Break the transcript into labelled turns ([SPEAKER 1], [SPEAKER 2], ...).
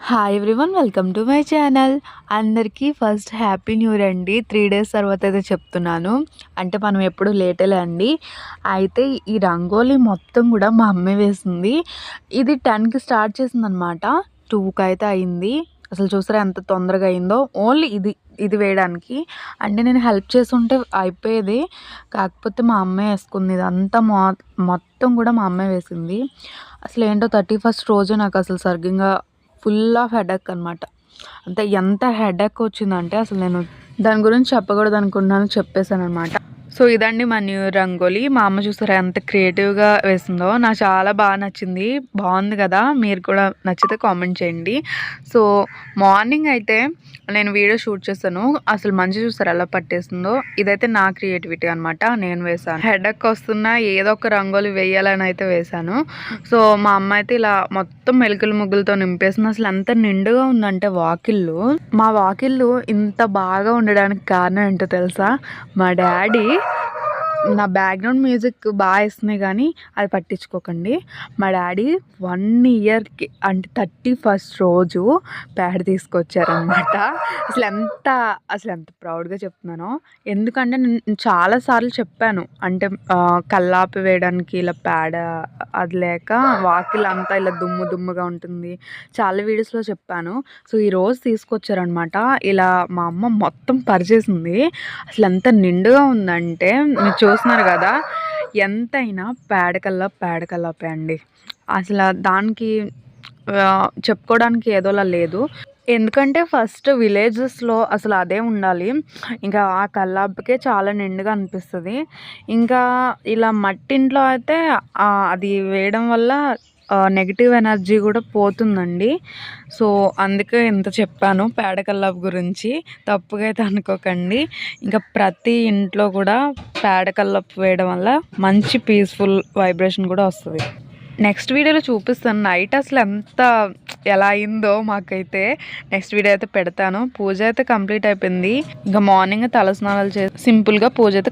[SPEAKER 1] Hi everyone, welcome to my channel. అందరికీ first happy new year అండి. 3 days తర్వాత అయితే చెప్తున్నాను. అంటే మనం ఎప్పుడు లేటేలే అండి. అయితే ఈ రంగోలీ మొత్తం కూడా మా అమ్మే వేసింది. ఇది 10కి స్టార్ట్ చేసిందనమాట. 2కి అయితే అయింది. అసలు చూసారా ఎంత తొందరగా అయిందో. ఓన్లీ ఇది వేయడానికి అంటే నేను హెల్ప్ చేస్తుంటే అయిపోయేది. కాకపోతే మా అమ్మే వేసుకుంది. ఇదంతా మొత్తం కూడా మా అమ్మే వేసింది. అసలు ఏంటో 31st రోజు నాకు అసలు సరిగ్గా ఫుల్ ఆఫ్ హెడేక్ అనమాట. అంటే ఎంత హెడేక్ వచ్చిందంటే అసలు నేను దాని గురించి చెప్పకూడదు అనుకున్నాను, చెప్పేశాను అనమాట. సో ఇదండి మా న్యూ ఇయర్ రంగోలీ. మా అమ్మ చూసారా ఎంత క్రియేటివ్గా వేసిందో. నాకు చాలా బాగా నచ్చింది. బాగుంది కదా, మీరు కూడా నచ్చితే కామెంట్ చేయండి. సో మార్నింగ్ అయితే నేను వీడియో షూట్ చేశాను. అసలు మంచి చూసారు ఎలా పట్టేసిందో. ఇదైతే నా క్రియేటివిటీ అనమాట, నేను వేసాను. హెడేక్ వస్తున్నా ఏదో ఒక రంగోలీ వేయాలని అయితే వేశాను. సో మా అమ్మ అయితే ఇలా మొత్తం మెలికలు ముగ్గులతో నింపేసింది. అసలు ఎంత నిండుగా ఉందంటే వాకిళ్ళు. మా వాకిళ్ళు ఇంత బాగా ఉండడానికి కారణం ఏంటో తెలుసా? మా డాడీ నా బ్యాక్గ్రౌండ్ మ్యూజిక్ బాగా ఇస్తున్నాయి కానీ అది పట్టించుకోకండి. మా డాడీ 1 yearకి అంటే 31st రోజు ప్యాడ్ తీసుకొచ్చారనమాట. అసలు ఎంత ప్రౌడ్గా చెప్తున్నానో. ఎందుకంటే నేను చాలాసార్లు చెప్పాను, అంటే కల్లాపి వేయడానికి ఇలా ప్యాడ్ అది లేక వాకిల్ అంతా ఇలా దుమ్ముగా ఉంటుంది, చాలా వీడియోస్లో చెప్పాను. సో ఈరోజు తీసుకొచ్చారనమాట. ఇలా మా అమ్మ మొత్తం పరిచేసింది. అసలు ఎంత నిండుగా ఉందంటే మీరు చూస్తున్నారు కదా. ఎంతైనా పేడకల్లాపే అండి. అసలు దానికి చెప్పుకోవడానికి ఏదోలా లేదు. ఎందుకంటే ఫస్ట్ విలేజెస్లో అసలు అదే ఉండాలి. ఇంకా ఆ కల్లాపుకే చాలా నిండుగా అనిపిస్తుంది. ఇంకా ఇలా మట్టింట్లో అయితే అది వేయడం వల్ల నెగిటివ్ ఎనర్జీ కూడా పోతుందండి. సో అందుకే ఇంత చెప్పాను పేడ కల్లాపు గురించి, తప్పుగా అయితే అనుకోకండి. ఇంకా ప్రతి ఇంట్లో కూడా పేడ కల్లాపు వేయడం వల్ల మంచి పీస్ఫుల్ వైబ్రేషన్ కూడా వస్తుంది. నెక్స్ట్ వీడియోలో చూపిస్తాను నైట్ అసలు ఎలా అయిందో మాకైతే. నెక్స్ట్ వీడియో అయితే పెడతాను. పూజ అయితే కంప్లీట్ అయిపోయింది. ఇంకా మార్నింగ్ తలస్నానాలు చేసి సింపుల్గా పూజ అయితే